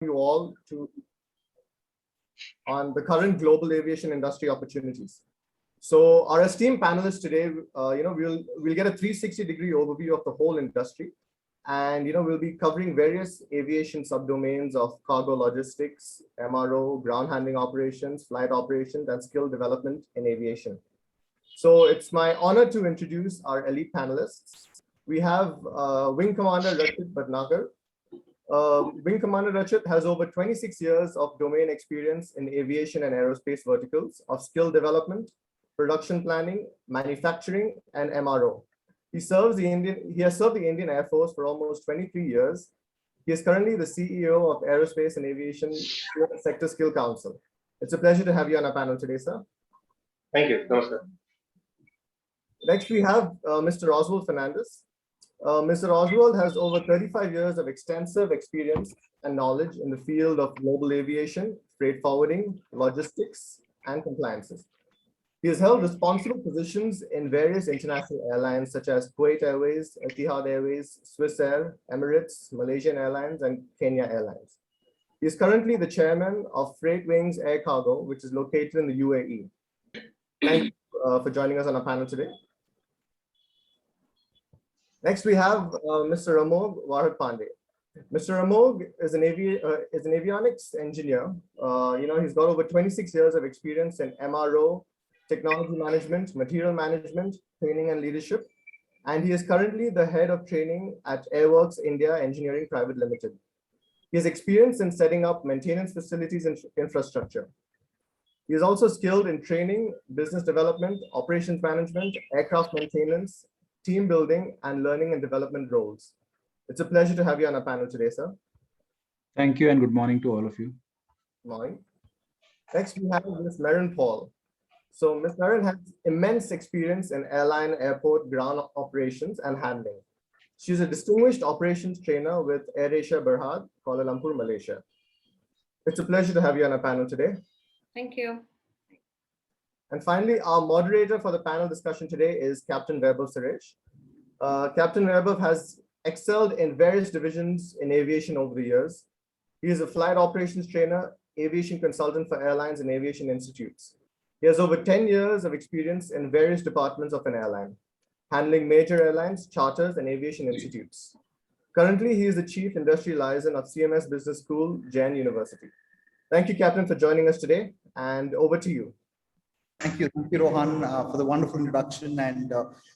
you all on the current global aviation industry opportunities. So our esteemed panelists today, we'll get a 360-degree overview of the whole industry, and we'll be covering various aviation subdomains of cargo logistics, MRO, ground handling operations, flight operations, and skill development in aviation. So it's my honor to introduce our elite panelists. We have Wing Commander Rachit Bhatnagar. Wing Commander Rachit has over 26 years of domain experience in aviation and aerospace verticals of skill development, production planning, manufacturing, and MRO. He has served the Indian Air Force for almost 23 years. He is currently the CEO of Aerospace and Aviation Sector Skill Council. It's a pleasure to have you on our panel today, sir. Thank you. Namaskar. Next, we have Mr. Oswald Fernandez. Mr. Oswald has over 35 years of extensive experience and knowledge in the field of global aviation, freight forwarding, logistics, and compliances. He has held responsible positions in various international airlines such as Kuwait Airways, Etihad Airways, Swiss Air, Emirates, Malaysian Airlines, and Kenya Airlines. He is currently the chairman of Freight Wings Air Cargo, which is located in the UAE. Thank you for joining us on our panel today. Next, we have Mr. Amog Warhat Pandey. Mr. Amog is an avionics engineer. He's got over 26 years of experience in MRO, technology management, material management, training and leadership. And he is currently the head of training at Airworks India Engineering Private Limited. He has experience in setting up maintenance facilities and infrastructure. He is also skilled in training, business development, operations management, aircraft maintenance, team building, and learning and development roles. It's a pleasure to have you on our panel today, sir. Thank you and good morning to all of you. Good morning. Next, we have Ms. Maren Paul. So Ms. Maren has immense experience in airline, airport, ground operations, and handling. She's a distinguished operations trainer with Asia Berhad, Kuala Lumpur, Malaysia. It's a pleasure to have you on our panel today. Thank you. And finally, our moderator for the panel discussion today is Captain Vaibhav Suresh. Captain Vaibhav has excelled in various divisions in aviation over the years. He is a flight operations trainer, aviation consultant for airlines and aviation institutes. He has over 10 years of experience in various departments of an airline, handling major airlines, charters, and aviation institutes. Currently, he is the Chief Industry Liaison of CMS Business School, Jain University. Thank you, Captain, for joining us today, and over to you. Thank you, Rohan, for the wonderful introduction, and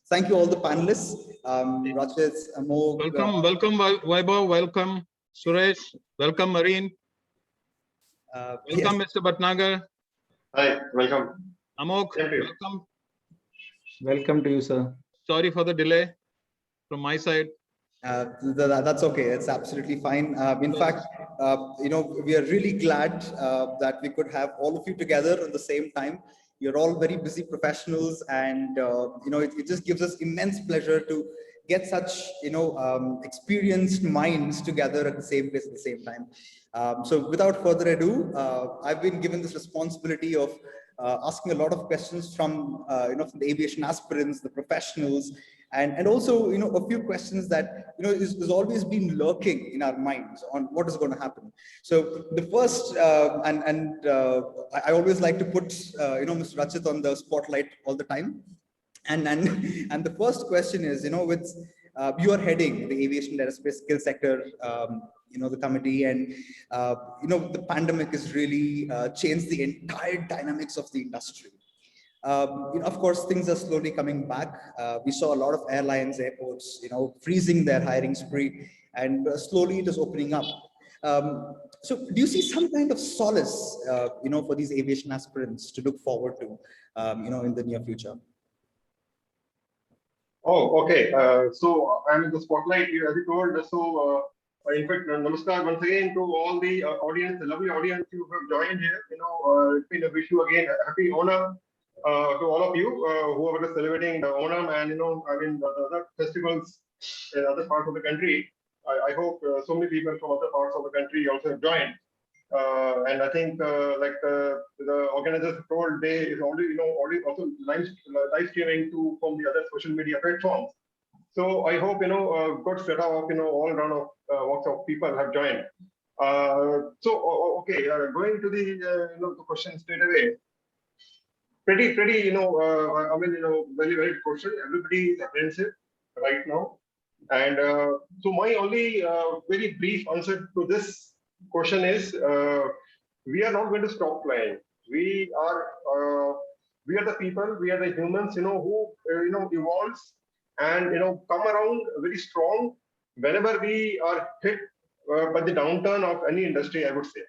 thank you all the panelists. Rachit, Amog. Welcome, Vaibhav. Welcome, Suresh. Welcome, Marine. Welcome, yes. Mr. Bhatnagar. Hi, welcome. Amog, welcome. Welcome to you, sir. Sorry for the delay from my side. That's okay. It's absolutely fine. In fact, we are really glad that we could have all of you together at the same time. You're all very busy professionals, and it just gives us immense pleasure to get such experienced minds together at the same place at the same time. So without further ado, I've been given this responsibility of asking a lot of questions from from the aviation aspirants, the professionals, and also a few questions that is always been lurking in our minds on what is going to happen. So the first I always like to put Mr. Rachit on the spotlight all the time, and the first question is with you are heading the aviation and aerospace skill sector, the committee, and the pandemic has really changed the entire dynamics of the industry. Of course, things are slowly coming back. We saw a lot of airlines, airports, freezing their hiring spree, and slowly it is opening up. So do you see some kind of solace, for these aviation aspirants to look forward to, in the near future? Oh, okay. So I'm in the spotlight here, as you told. So, in fact, namaskar once again to all the audience, the lovely audience who have joined here. It's been a wish you again happy Onam to all of you who are celebrating the Onam and the other festivals in other parts of the country. I hope so many people from other parts of the country also have joined. And I think the organizers told, they is already also live streaming from the other social media platforms. So I hope a good set of all round of walks of people have joined. Okay, going to the the question straight away. Pretty, I mean, very, very good question. Everybody is apprehensive right now. And so my only very brief answer to this question is, we are not going to stop flying. We are the people, we are the humans, who, evolves and, come around very strong whenever we are hit by the downturn of any industry, I would say.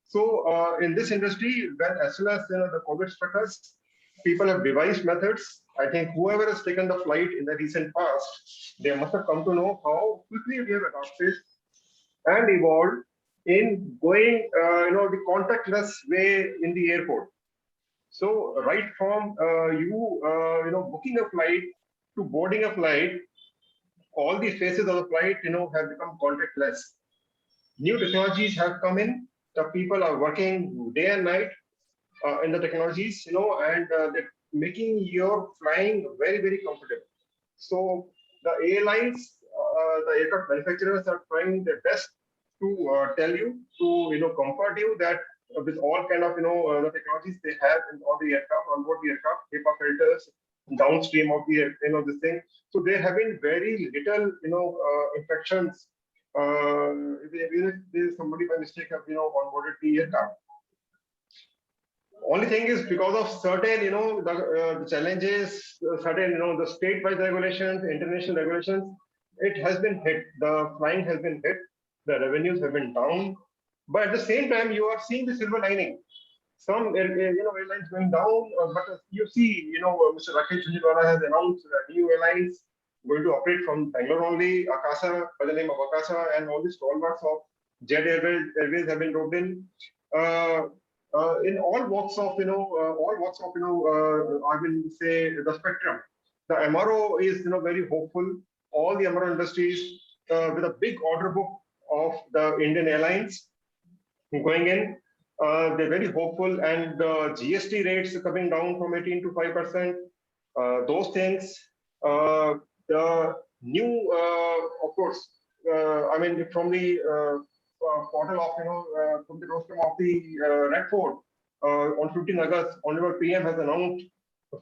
So in this industry, as soon as the COVID struck us, people have devised methods. I think whoever has taken the flight in the recent past, they must have come to know how quickly we have adopted and evolved in going, the contactless way in the airport. So right from booking a flight to boarding a flight, all the phases of the flight, have become contactless. New technologies have come in. The people are working day and night in the technologies, and they're making your flying very, very comfortable. So the airlines, the aircraft manufacturers are trying their best to tell you, to comfort you that with all kind of, the technologies they have in all the aircraft, on board the aircraft, HEPA filters, downstream of the, this thing. So there have been very little, infections. Even if there's somebody by mistake have, onboarded the aircraft. Only thing is because of certain, the challenges, certain, the state-wise regulations, international regulations, it has been hit. The flying has been hit. The revenues have been down. But at the same time, you are seeing the silver lining. Some, airlines going down, but you see, Mr. Rakesh Jhunjhunwala has announced new airlines going to operate from Bangalore only, Akasa, by the name of Akasa, and all the stalwarts of Jet Airways have been roped in. In all walks of, I will say the spectrum. The MRO is, very hopeful. All the MRO industries with a big order book of the Indian Airlines going in. They're very hopeful, and the GST rates are coming down from 18 to 5%. Those things, the new, of course, I mean, from the portal of, from the rostrum of the Red Fort, on 15 August, Honorable PM has announced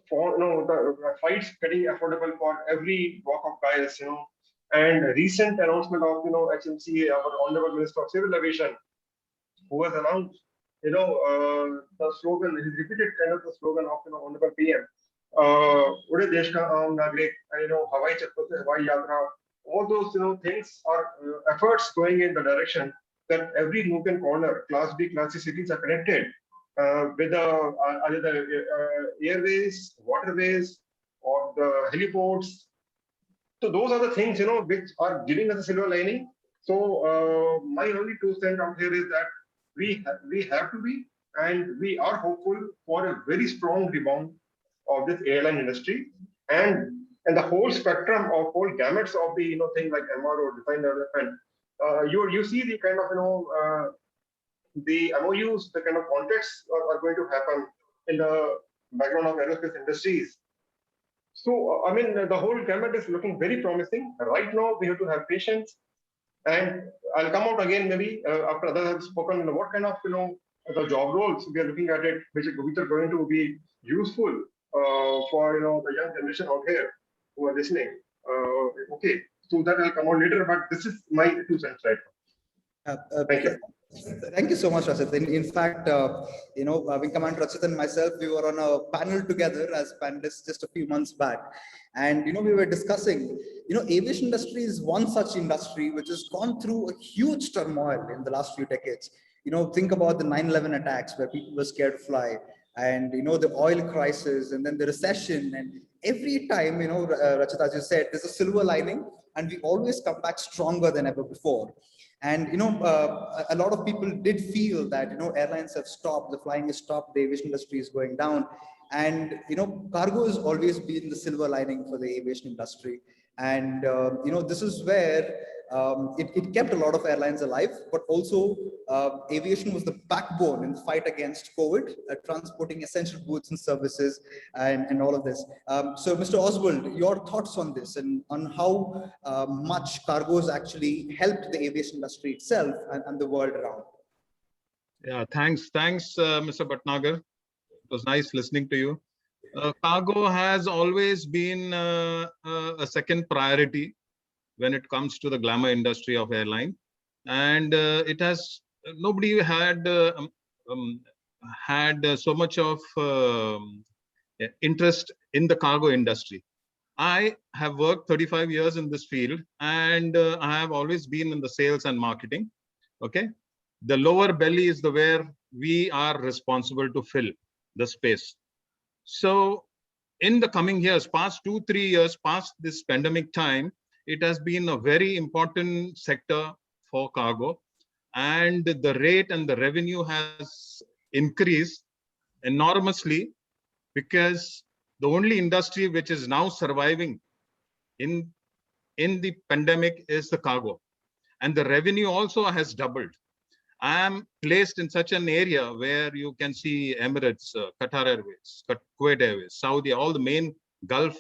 for, the flights getting affordable for every walk of guys, and recent announcement of, HMCA, our Honorable Minister of Civil Aviation, who has announced, the slogan, his repeated kind of the slogan of, Honorable PM, Ude Desh Ka Aam Nagrik, and, Hawai Chakra se Hawai Yatra, all those, things are efforts going in the direction that every nook and corner, Class B, Class C cities are connected with either the airways, waterways, or the heliports. So those are the things, which are giving us a silver lining. So my only 2 cents out here is that we have to be, and we are hopeful for a very strong rebound of this airline industry, and the whole spectrum of whole gamuts of the thing like MRO, design development. You see the kind of the MOUs, the kind of contracts are going to happen in the background of aerospace industries. So I mean, the whole gamut is looking very promising. Right now, we have to have patience. And I'll come out again maybe after others have spoken. What kind of the job roles we are looking at it, which are going to be useful for the young generation out here who are listening. Okay, so that will come out later. But this is my 2 cents right now. Thank you. Thank you so much, Rachit. In fact, Wing Commander Rachit and myself, we were on a panel together as panelists just a few months back. And, we were discussing, aviation industry is one such industry which has gone through a huge turmoil in the last few decades. Think about the 9/11 attacks where people were scared to fly, and, the oil crisis, and then the recession. And every time, Rachit, as you said, there's a silver lining, and we always come back stronger than ever before. And a lot of people did feel that airlines have stopped, the flying has stopped, the aviation industry is going down, and cargo has always been the silver lining for the aviation industry. And this is where it kept a lot of airlines alive, but also aviation was the backbone in the fight against COVID, transporting essential goods and services and all of this. So Mr. Oswald, your thoughts on this and on how much cargoes actually helped the aviation industry itself and the world around. Yeah, thanks, Mr. Bhatnagar. It was nice listening to you. Cargo has always been a second priority when it comes to the glamour industry of airline, and it has nobody had so much of interest in the cargo industry. I have worked 35 years in this field, and I have always been in the sales and marketing. Okay, the lower belly is the where we are responsible to fill the space. So in the coming years, past 2-3 years, past this pandemic time, it has been a very important sector for cargo, and the rate and the revenue has increased enormously, because the only industry which is now surviving in the pandemic is the cargo, and the revenue also has doubled. I am placed in such an area where you can see Emirates, Qatar Airways, Kuwait Airways, Saudi, all the main Gulf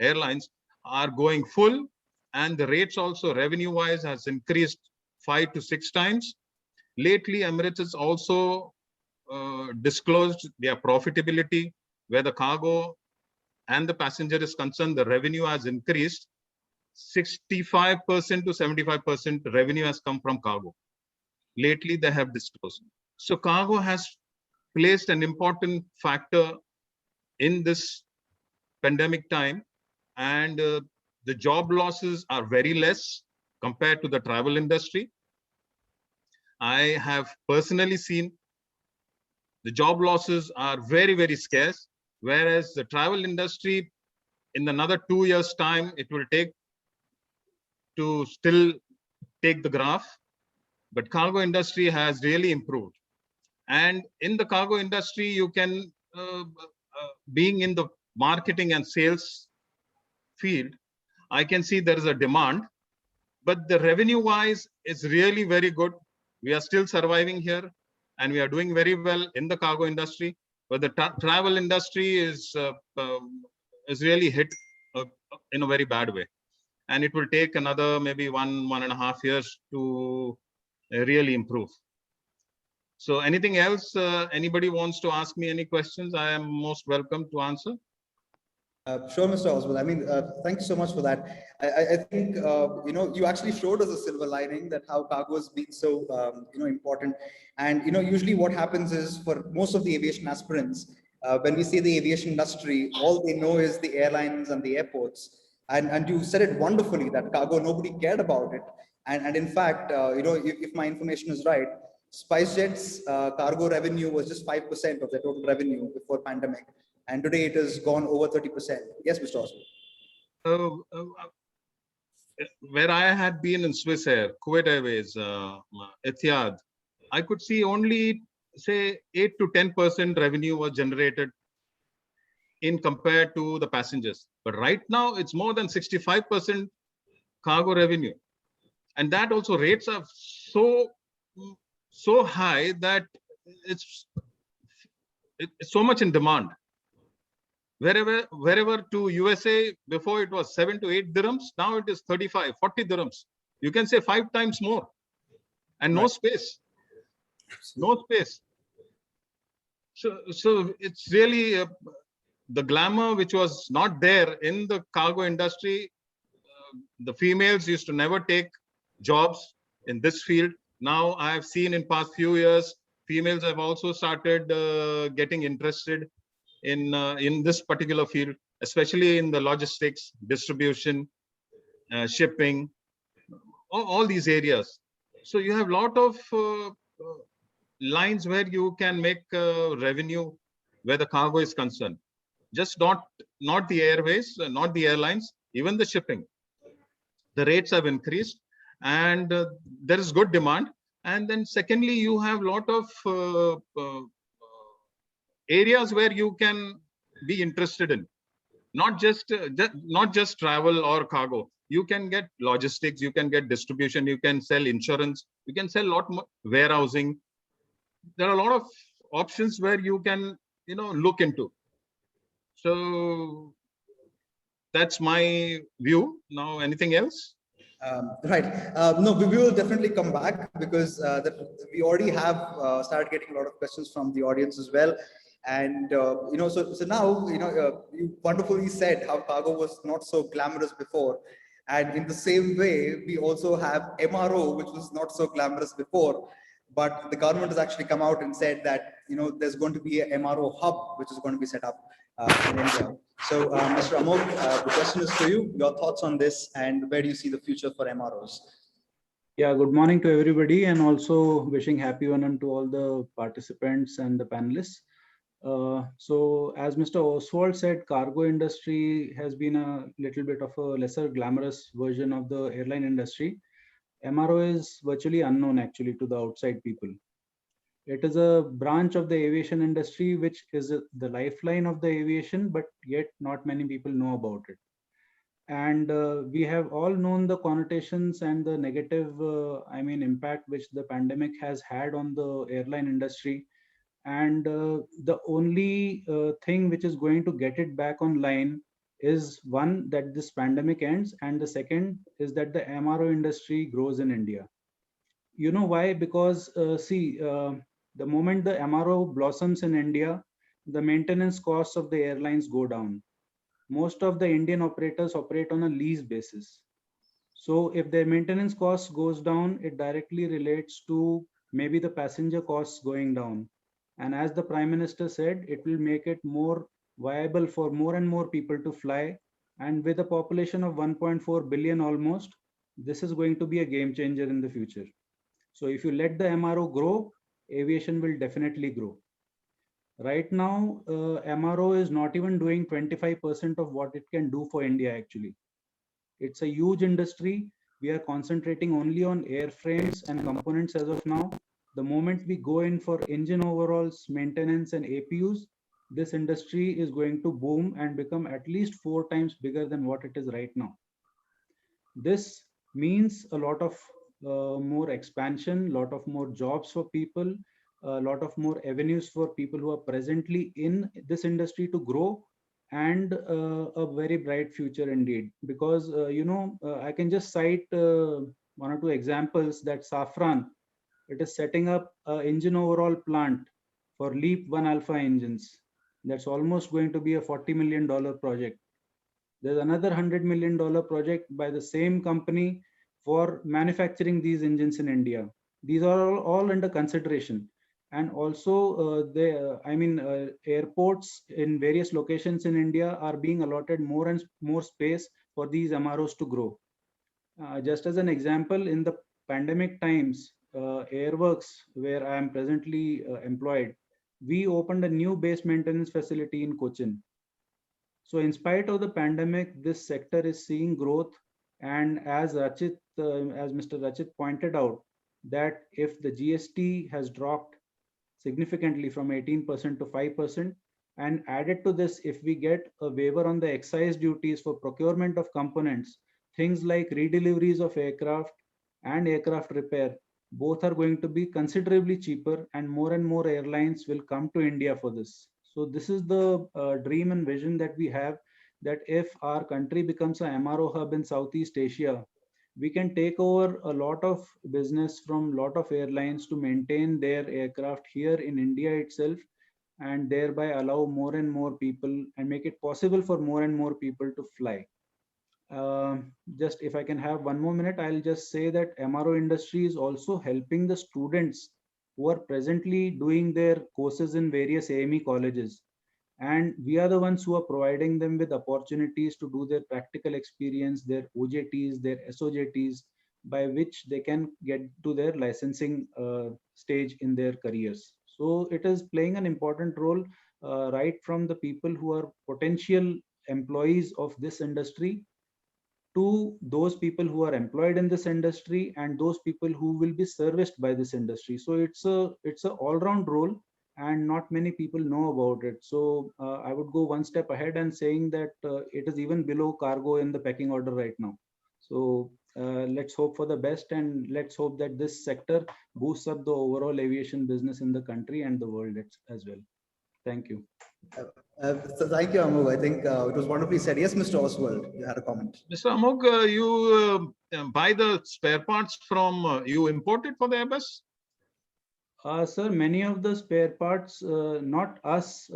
airlines are going full, and the rates also revenue-wise has increased 5 to 6 times. Lately, Emirates has also disclosed their profitability, where the cargo and the passenger is concerned, the revenue has increased 65% to 75% revenue has come from cargo. Lately, they have disclosed. So cargo has placed an important factor in this pandemic time, and the job losses are very less compared to the travel industry. I have personally seen the job losses are very, very scarce, whereas the travel industry, in another 2 years' time, it will take to still take the graph. But cargo industry has really improved. And in the cargo industry, you can, being in the marketing and sales field, I can see there is a demand, but the revenue-wise is really very good. We are still surviving here, and we are doing very well in the cargo industry. But the travel industry is really hit in a very bad way, and it will take another maybe 1.5 years to really improve. So anything else, anybody wants to ask me any questions, I am most welcome to answer. Sure, Mr. Oswald. I mean, thank you so much for that. I think, you actually showed us a silver lining that how cargo has been so, important. And, usually what happens is for most of the aviation aspirants, when we say the aviation industry, all they know is the airlines and the airports. And you said it wonderfully that cargo, nobody cared about it. And in fact, if my information is right, SpiceJet's cargo revenue was just 5% of their total revenue before pandemic. And today it has gone over 30%. Yes, Mr. Oswald. Where I had been in Swiss Air, Kuwait Airways, Etihad, I could see only say 8 to 10% revenue was generated in compared to the passengers. But right now it's more than 65% cargo revenue. And that also rates are so high that it's so much in demand. Wherever to USA, before it was 7 to 8 dirhams, now it is 35, 40 dirhams. You can say 5 times more, and no space, no space. So it's really the glamour which was not there in the cargo industry. The females used to never take jobs in this field. Now I have seen in past few years, females have also started getting interested in this particular field, especially in the logistics, distribution, shipping, all these areas. So you have a lot of lines where you can make revenue where the cargo is concerned. Just not the airways, not the airlines, even the shipping. The rates have increased, and there is good demand. And then secondly, you have a lot of areas where you can be interested in, not just travel or cargo. You can get logistics, you can get distribution, you can sell insurance, you can sell a lot more warehousing. There are a lot of options where you can, look into. So that's my view. Now, anything else? Right. No, we will definitely come back because we already have started getting a lot of questions from the audience as well. And, so now, you wonderfully said how cargo was not so glamorous before. And in the same way, we also have MRO, which was not so glamorous before. But the government has actually come out and said that, there's going to be a MRO hub, which is going to be set up in India. So, Mr. Amol, the question is to you. Your thoughts on this, and where do you see the future for MROs? Yeah, good morning to everybody, and also wishing happy Onam to all the participants and the panelists. So as Mr. Oswald said, cargo industry has been a little bit of a lesser glamorous version of the airline industry. MRO is virtually unknown actually to the outside people. It is a branch of the aviation industry, which is the lifeline of the aviation, but yet not many people know about it. And we have all known the connotations and the negative, impact which the pandemic has had on the airline industry. And the only thing which is going to get it back online is one, that this pandemic ends, and the second is that the MRO industry grows in India. You know why? Because the moment the MRO blossoms in India, the maintenance costs of the airlines go down. Most of the Indian operators operate on a lease basis. So if their maintenance costs goes down, it directly relates to maybe the passenger costs going down. And as the Prime Minister said, it will make it more viable for more and more people to fly. And with a population of 1.4 billion almost, this is going to be a game changer in the future. So if you let the MRO grow, aviation will definitely grow. Right now, MRO is not even doing 25% of what it can do for India actually. It's a huge industry. We are concentrating only on airframes and components as of now. The moment we go in for engine overhauls, maintenance and APUs, this industry is going to boom and become at least 4 times bigger than what it is right now. This means a lot of more expansion, lot of more jobs for people, a lot of more avenues for people who are presently in this industry to grow, and a very bright future indeed. Because I can just cite 1 or 2 examples that Safran, it is setting up an engine overall plant for LEAP 1 Alpha engines. That's almost going to be a $40 million project. There's another $100 million project by the same company for manufacturing these engines in India. These are all under consideration. And also, airports in various locations in India are being allotted more and more space for these MROs to grow. Just as an example, in the pandemic times, Airworks, where I am presently employed, we opened a new base maintenance facility in Cochin. So in spite of the pandemic, this sector is seeing growth. And as Mr. Rachit pointed out, that if the GST has dropped significantly from 18% to 5%, and added to this, if we get a waiver on the excise duties for procurement of components, things like redeliveries of aircraft and aircraft repair, both are going to be considerably cheaper, and more airlines will come to India for this. So this is the dream and vision that we have, that if our country becomes a MRO hub in Southeast Asia, we can take over a lot of business from a lot of airlines to maintain their aircraft here in India itself, and thereby allow more and more people and make it possible for more and more people to fly. Just if I can have 1 more minute, I'll just say that MRO industry is also helping the students who are presently doing their courses in various AME colleges. And we are the ones who are providing them with opportunities to do their practical experience, their OJTs, their SOJTs, by which they can get to their licensing stage in their careers. So it is playing an important role right from the people who are potential employees of this industry to those people who are employed in this industry and those people who will be serviced by this industry. So it's a all-round role, and not many people know about it. So I would go one step ahead and saying that it is even below cargo in the pecking order right now. So let's hope for the best, and let's hope that this sector boosts up the overall aviation business in the country and the world as well. Thank you. So thank you, Amog. I think it was wonderfully said. Yes, Mr. Oswald, you had a comment. Mr. Amog, you buy the spare parts from, you import it for the Airbus? Sir, many of the spare parts, not us,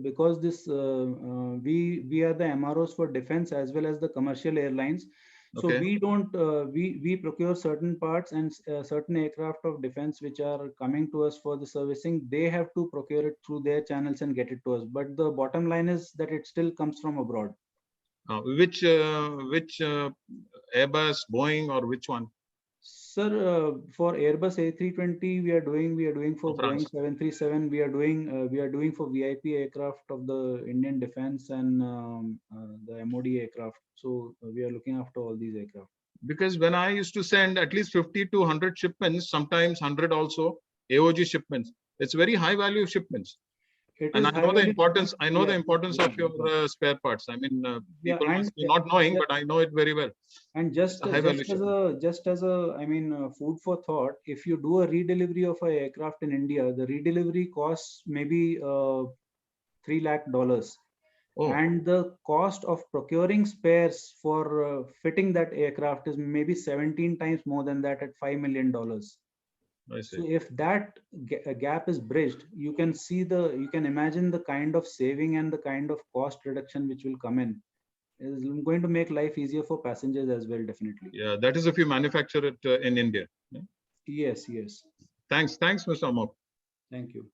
because this we are the MROs for defense as well as the commercial airlines. So Okay. we don't we procure certain parts, and certain aircraft of defense which are coming to us for the servicing. They have to procure it through their channels and get it to us. But the bottom line is that it still comes from abroad. Which Airbus, Boeing, or which one? Sir, for Airbus A320, we are doing for France. Boeing 737. We are doing for VIP aircraft of the Indian Defense and the MOD aircraft. So we are looking after all these aircraft. Because when I used to send at least 50 to 100 shipments, sometimes 100 also, AOG shipments, it's very high value shipments. And I know the importance. I know the importance of your spare parts. I mean, people must be not knowing, but I know it very well. And just as a, I mean, food for thought, if you do a redelivery of an aircraft in India, the redelivery costs maybe $3 lakh. Oh. And the cost of procuring spares for fitting that aircraft is maybe 17 times more than that at $5 million. So if that gap is bridged, you can imagine the kind of saving and the kind of cost reduction which will come in. Is going to make life easier for passengers as well, definitely. Yeah, that is if you manufacture it in India. Yeah? Yes. Thanks, Mr. Amok. Thank you.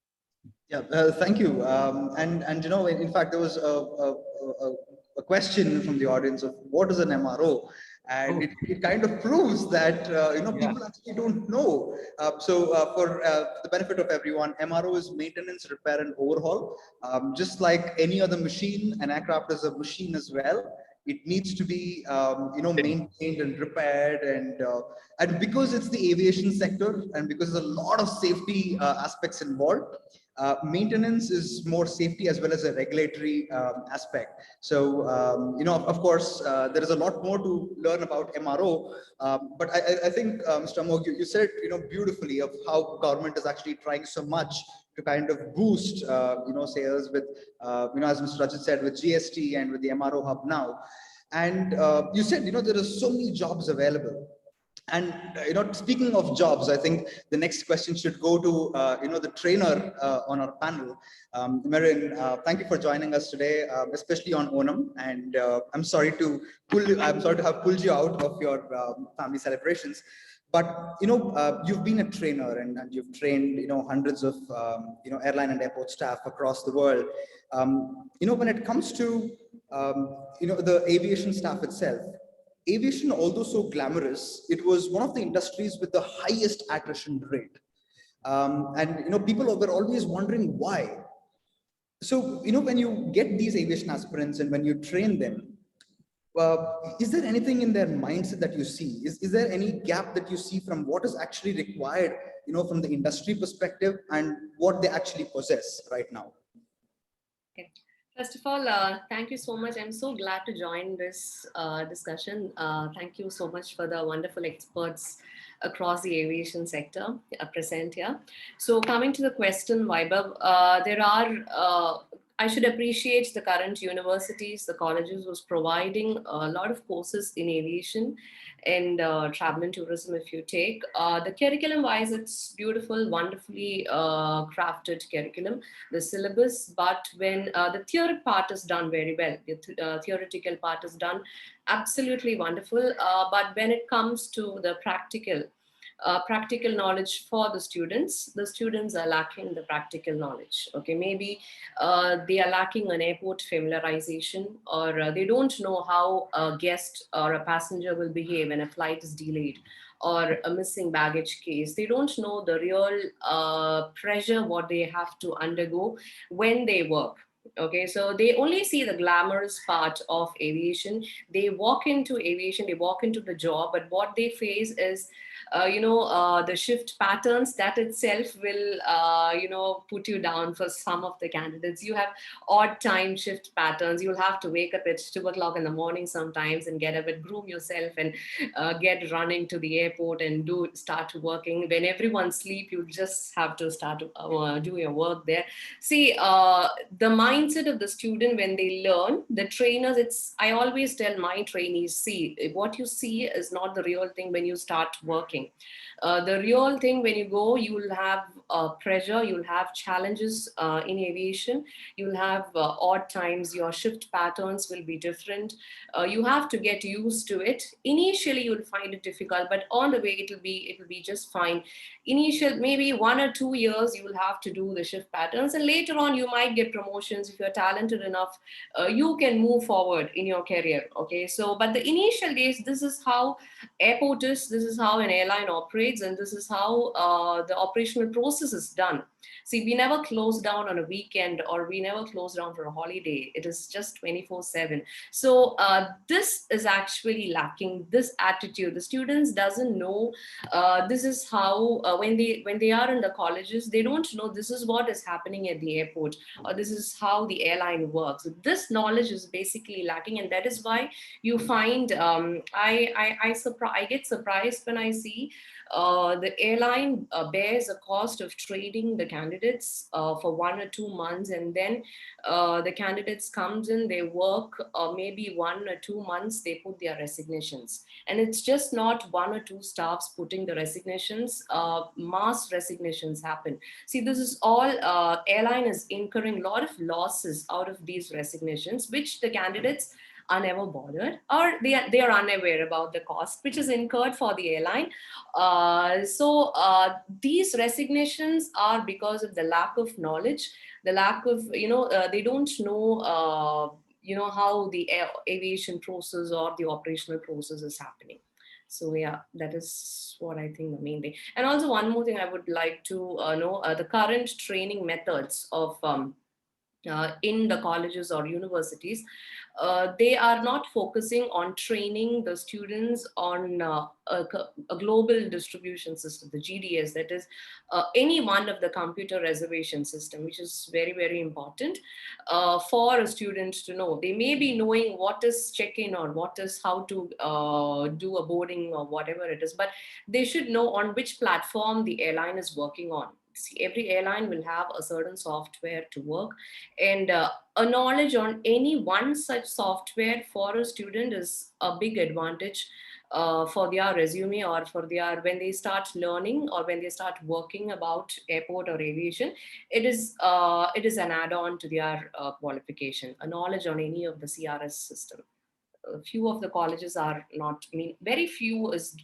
Yeah, thank you. And you know, in fact, there was a question from the audience of what is an MRO, and it kind of proves that people actually don't know. For the benefit of everyone, MRO is maintenance, repair, and overhaul. Just like any other machine, an aircraft is a machine as well. It needs to be maintained and repaired, and because it's the aviation sector and because there's a lot of safety aspects involved. Maintenance is more safety as well as a regulatory aspect. So, of course, there is a lot more to learn about MRO. But I think, Mr. Amog, you said, beautifully of how government is actually trying so much to kind of boost, sales with, as Mr. Rajat said, with GST and with the MRO hub now. And you said, there are so many jobs available. And speaking of jobs, I think the next question should go to the trainer on our panel. Marin, thank you for joining us today, especially on Onam. And I'm sorry to have pulled you out of your family celebrations. But you've been a trainer and you've trained hundreds of airline and airport staff across the world. When it comes to the aviation staff itself. Aviation, although so glamorous, it was one of the industries with the highest attrition rate. And people were always wondering why. So, when you get these aviation aspirants and when you train them, is there anything in their mindset that you see? Is there any gap that you see from what is actually required, from the industry perspective and what they actually possess right now? Okay. First of all, thank you so much. I'm so glad to join this discussion. Thank you so much for the wonderful experts across the aviation sector present here. So coming to the question, Vaibhav, I should appreciate the current universities, the colleges was providing a lot of courses in aviation and travel and tourism. If you take the curriculum wise, it's beautiful, wonderfully crafted curriculum, the syllabus, but when the theory part is done very well, the theoretical part is done absolutely wonderful, but when it comes to the practical knowledge for the students are lacking the practical knowledge. Okay, maybe they are lacking an airport familiarization, or they don't know how a guest or a passenger will behave when a flight is delayed or a missing baggage case. They don't know the real pressure what they have to undergo when they work. Okay, so they only see the glamorous part of aviation. They walk into aviation, they walk into the job, but what they face is the shift patterns, that itself will, put you down for some of the candidates. You have odd time shift patterns. You'll have to wake up at 2 o'clock in the morning sometimes and get up and groom yourself and get running to the airport and start working. When everyone sleep, you just have to start to do your work there. See, the mindset of the student when they learn, the trainers, I always tell my trainees, see, what you see is not the real thing when you start working. The real thing when you go, you will have pressure, you'll have challenges in aviation, you'll have odd times, your shift patterns will be different. You have to get used to it. Initially, you'll find it difficult, but on the way, it'll be just fine. Initial, maybe 1 or 2 years, you will have to do the shift patterns, and later on, you might get promotions. If you're talented enough, you can move forward in your career. Okay, so, but the initial days, this is how airport is, this is how an airline operates, and this is how the operational process is done. See, we never close down on a weekend, or we never close down for a holiday. It is just 24/7. So this is actually lacking, this attitude. The students doesn't know this is how, when they are in the colleges, they don't know this is what is happening at the airport, or this is how the airline works. This knowledge is basically lacking, and that is why you find I get surprised when I see the airline bears a cost of trading the candidates for 1 or 2 months, and then the candidates comes in, they work maybe 1 or 2 months, they put their resignations. And it's just not 1 or 2 staffs putting the resignations, mass resignations happen. See, this is all, airline is incurring a lot of losses out of these resignations, which the candidates are never bothered, or they are unaware about the cost which is incurred for the airline. So these resignations are because of the lack of knowledge, the lack of, they don't know, how the aviation process or the operational process is happening. So yeah, that is what I think the main thing. And also one more thing I would like to know, the current training methods of in the colleges or universities, they are not focusing on training the students on a global distribution system, the GDS, that is any one of the computer reservation system, which is very, very important for a student to know. They may be knowing what is check-in or what is how to do a boarding or whatever it is, but they should know on which platform the airline is working on. See, every airline will have a certain software to work, and a knowledge on any one such software for a student is a big advantage for their resume, or for their, when they start learning or when they start working about airport or aviation. It is an add-on to their qualification, a knowledge on any of the CRS system. A few of the colleges are not, very few is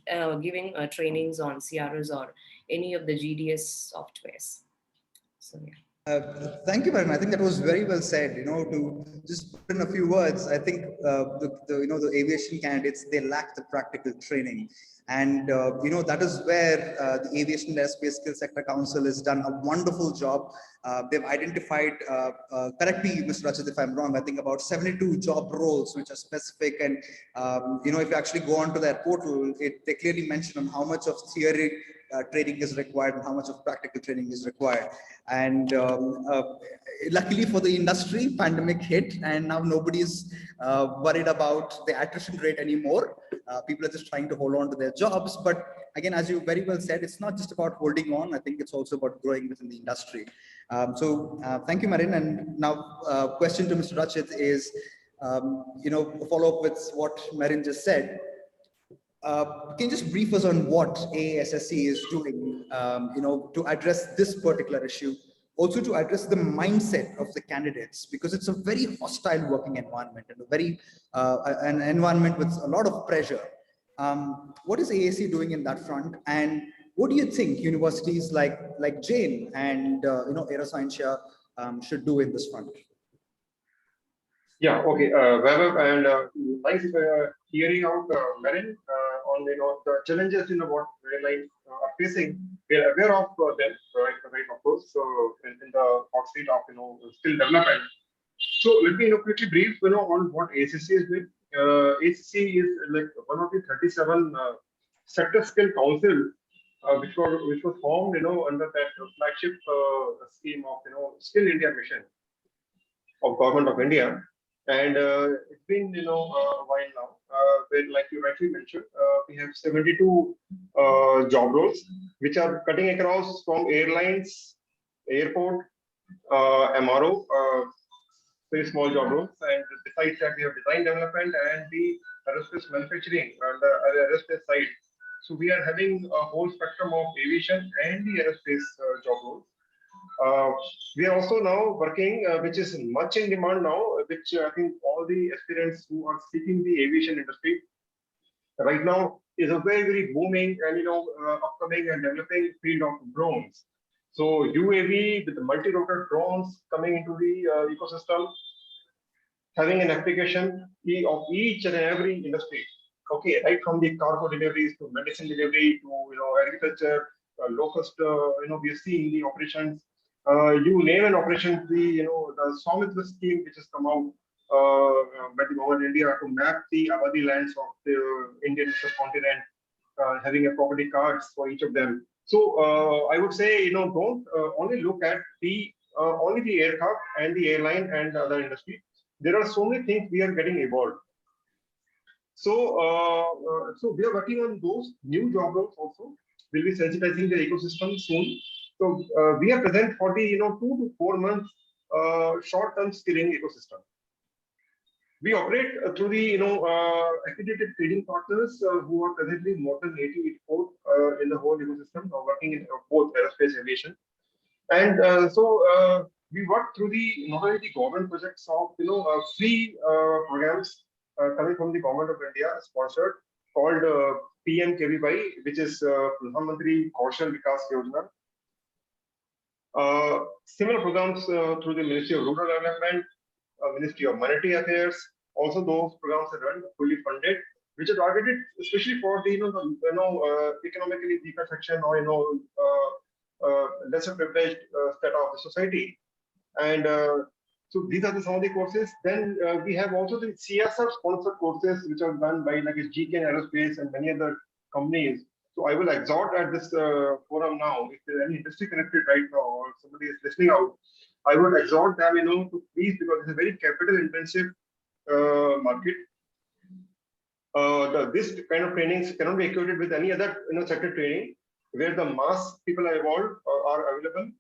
giving trainings on CRS or any of the GDS softwares. So yeah. Thank you, Varun. I think that was very well said. To just put in a few words, I think the aviation candidates, they lack the practical training, and that is where the Aviation Aerospace Skill Sector Council has done a wonderful job. They've identified, correct me, Mr. Rajat, if I'm wrong, I think about 72 job roles which are specific, and if you actually go onto their portal, they clearly mention on how much of theory training is required and how much of practical training is required. And luckily for the industry, pandemic hit, and now nobody's worried about the attrition rate anymore. People are just trying to hold on to their jobs. But again, as you very well said, it's not just about holding on. I think it's also about growing within the industry. Thank you, Marin. And now question to Mr. Rachit is, follow up with what Marin just said. Can you just brief us on what AASSC is doing, to address this particular issue, also to address the mindset of the candidates, because it's a very hostile working environment and a very an environment with a lot of pressure. What is AAC doing in that front, and what do you think universities like Jain and Aeroscientia should do in this front? Yeah, okay, Vaibhav, and nice hearing out Marin on the challenges what airlines are facing. We are aware of them, right? Of course, so in the hot state of still development. So let me quickly brief on what ACC is doing. ACC is like one of the 37 sector skill council, which was formed, under that flagship scheme of, Skill India mission of Government of India. And it's been, a while now, where, like you rightly mentioned, we have 72 job roles, which are cutting across from airlines, airport, MRO, very small job roles. And besides that, we have design development and the aerospace manufacturing and the aerospace side. So we are having a whole spectrum of aviation and the aerospace job roles. We are also now working, which is much in demand now, which I think all the aspirants who are seeking the aviation industry right now is a very, very booming and upcoming and developing field of drones. So UAV with the multi-rotor drones coming into the ecosystem, having an application of each and every industry. Okay, right from the cargo deliveries to medicine delivery to agriculture, locust, we are seeing the operations. You name an operation, the Swamitra scheme which has come out by the government of India to map the Abadi lands of the Indian subcontinent, having a property cards for each of them. So I would say, don't only look at the only the aircraft and the airline and the other industry. There are so many things we are getting involved. So, so we are working on those new job roles also. We'll be sensitizing the ecosystem soon. So we are present for the 2 to 4 months short-term skilling ecosystem. We operate through the accredited trading partners who are presently more than 84 in the whole ecosystem, working in both aerospace aviation. And so we work through the not only the government projects of free programs coming from the government of India, sponsored, called PMKVY, which is Pradhan Mantri Kaushal Vikas Yojana. Similar programs through the Ministry of Rural Development, Ministry of Monetary Affairs. Also, those programs are run fully funded, which are targeted especially for the economically weaker section or lesser privileged set of the society. And so these are some of the courses. Then we have also the CSR sponsored courses which are done by like GK Aerospace and many other companies. So I will exhort at this forum now, if there is any industry connected right now or somebody is listening out, I would exhort them, to please, because it's a very capital intensive market. This kind of trainings cannot be equated with any other sector training where the mass people are involved are available.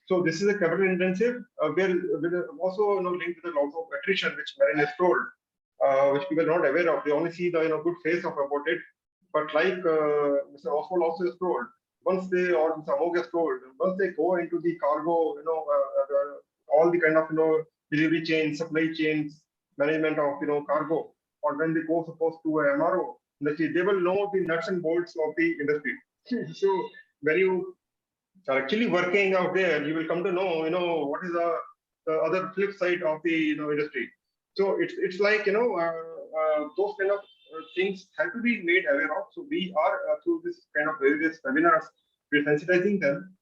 So this is a capital intensive, where also linked to the loss of attrition, which Marin has told, which people are not aware of. They only see the good face of about it. But like Mr. Oswald also has told, once they, or Mr. Amog has told, once they go into the cargo, all the kind of delivery chains, supply chains, management of cargo, or when they go supposed to a MRO industry, they will know the nuts and bolts of the industry. So when you are actually working out there, you will come to know, what is the other flip side of the industry. So it's like those kind of things have to be made aware of. So we are through this kind of various webinars, we're sensitizing them.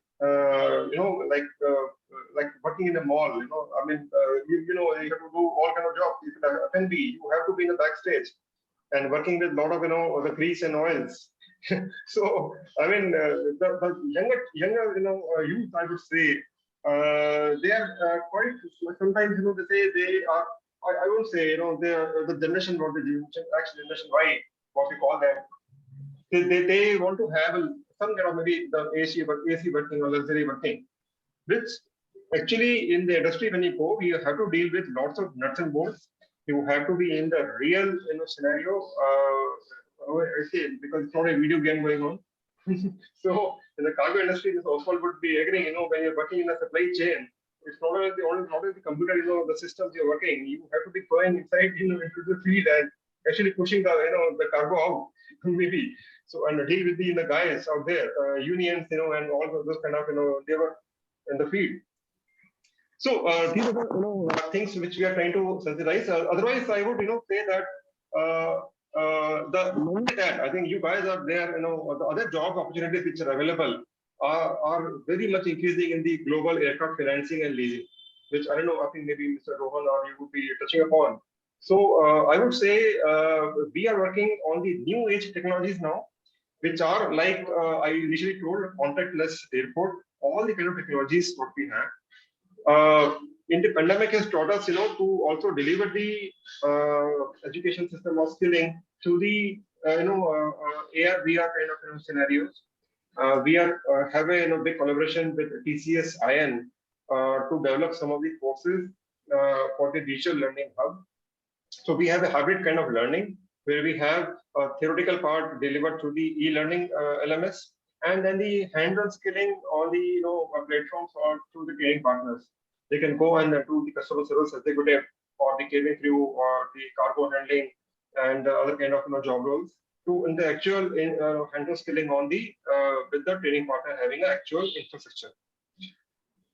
Like working in a mall. I mean, you have to do all kind of jobs. If you're F&B, you have to be in the backstage and working with a lot of the grease and oils. So I mean, the younger youth, I would say, they are quite. Sometimes they say they are. I won't say they are the generation what the actual generation Y, what we call them. They want to have some kind of maybe the AC working or luxury working, which actually in the industry when you go, you have to deal with lots of nuts and bolts. You have to be in the real scenario. I say because it's not a video game going on. So in the cargo industry, this Oswald would be agreeing. When you're working in a supply chain, it's not only the computer, the systems you're working. You have to be going inside, into the field and actually pushing the cargo out, maybe. So and deal with the guys out there, unions, and all those kind of they were in the field. So these are the things which we are trying to sensitize. Otherwise, I would say that the moment that I think you guys are there, the other job opportunities which are available are very much increasing in the global aircraft financing and leasing, which I don't know. I think maybe Mr. Rohan or you would be touching upon. So I would say we are working on the new age technologies now, which are like I initially told, contactless airport, all the kind of technologies what we have. In the pandemic has taught us, to also deliver the education system of skilling to the AR VR kind of scenarios. We are have a big collaboration with TCS IN to develop some of the courses for the digital learning hub. So we have a hybrid kind of learning where we have a theoretical part delivered through the e-learning LMS, and then the hands-on skilling on the platforms or through the training partners. They can go and do the customer service executive or the cabin crew or the cargo handling and other kind of job roles to in the actual hands-on skilling on the with the training partner having an actual infrastructure.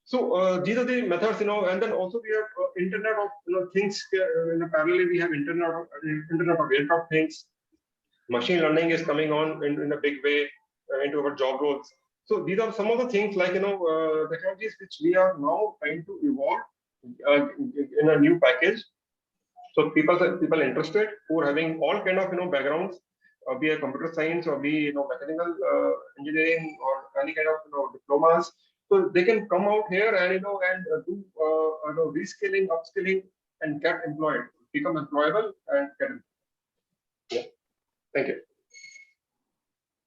So these are the methods, and then also we have Internet of things. Parallelly, we have Internet of aircraft things. Machine learning is coming on in a big way into our job roles. So these are some of the things like technologies which we are now trying to evolve in a new package. So people interested who are having all kind of backgrounds, be a computer science or be mechanical engineering or any kind of diplomas. So they can come out here and do reskilling, upskilling, and get employed, become employable and get employed. Yeah. Thank you.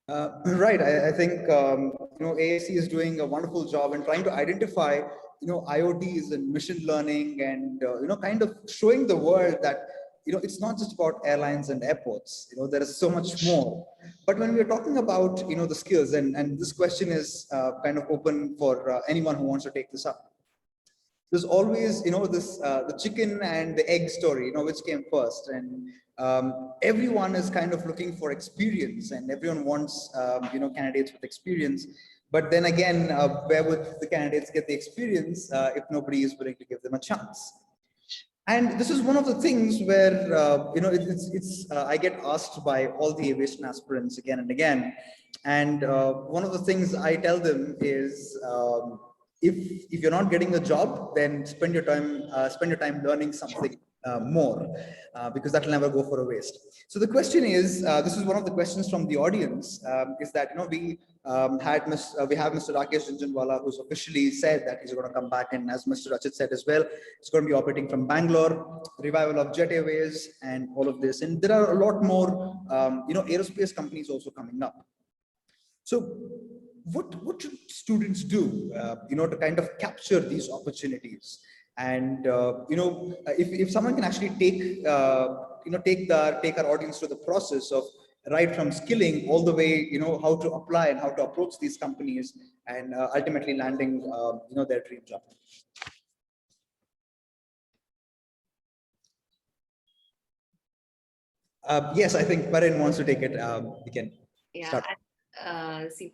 Right. I think AAC is doing a wonderful job in trying to identify IoTs and machine learning and kind of showing the world that it's not just about airlines and airports. There is so much more. But when we are talking about the skills, and this question is kind of open for anyone who wants to take this up. There's always this the chicken and the egg story, which came first, and everyone is kind of looking for experience, and everyone wants candidates with experience. But then again, where would the candidates get the experience if nobody is willing to give them a chance? And this is one of the things where I get asked by all the aviation aspirants again and again, and one of the things I tell them is, if you're not getting a job, then spend your time learning something more, because that will never go for a waste. So the question is, this is one of the questions from the audience, is that we have Mr. Rakesh Jhunjhunwala, who's officially said that he's going to come back, and as Mr. Rachit said as well, it's going to be operating from Bangalore, revival of Jet Airways, and all of this. And there are a lot more aerospace companies also coming up. So what should students do to kind of capture these opportunities? And if someone can actually take our audience through the process of right from skilling all the way, how to apply and how to approach these companies, and ultimately landing their dream job. Yes, I think Parin wants to take it. We can start. See,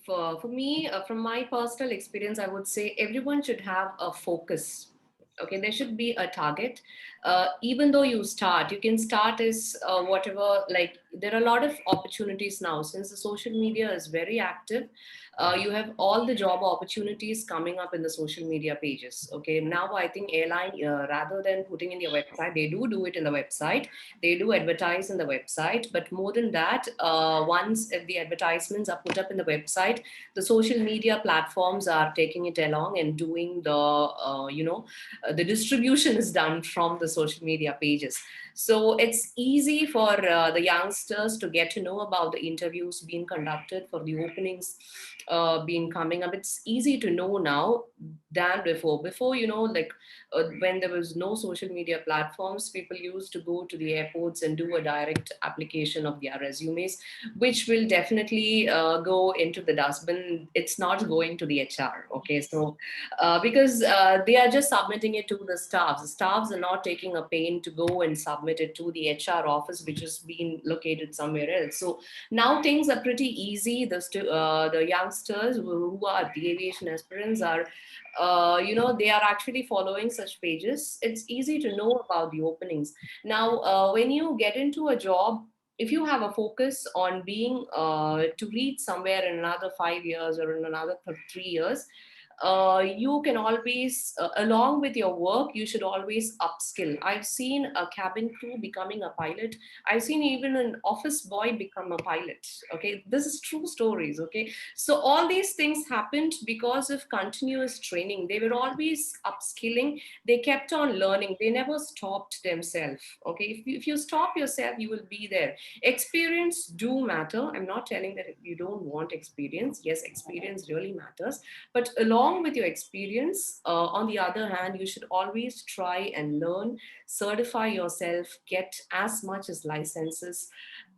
for me, from my personal experience, I would say everyone should have a focus. Okay, there should be a target. Even though you can start as whatever, like there are a lot of opportunities now since the social media is very active. You have all the job opportunities coming up in the social media pages. Okay, now I think airline, rather than putting in their website, they do it in the website. They do advertise in the website. But more than that, once if the advertisements are put up in the website, the social media platforms are taking it along and doing the the distribution is done from the social media pages. So it's easy for the youngsters to get to know about the interviews being conducted, for the openings being coming up. It's easy to know now than before. Before, when there was no social media platforms, people used to go to the airports and do a direct application of their resumes, which will definitely go into the dustbin. It's not going to the HR. Okay, so because they are just submitting it to the staffs. The staffs are not taking a pain to go and submit it to the HR office, which has been located somewhere else. So now things are pretty easy. The youngsters who are the aviation aspirants are, they are actually following such pages. It's easy to know about the openings. Now, when you get into a job, if you have a focus on being to reach somewhere in another 5 years or in another 3 years, you can always, along with your work, you should always upskill. I've seen a cabin crew becoming a pilot. I've seen even an office boy become a pilot. Okay, this is true stories. Okay, so all these things happened because of continuous training. They were always upskilling. They kept on learning. They never stopped themselves. Okay, if you stop yourself, you will be there. Experience do matter. I'm not telling that you don't want experience. Yes, experience really matters. But along with your experience, on the other hand, you should always try and learn, certify yourself, get as much as licenses,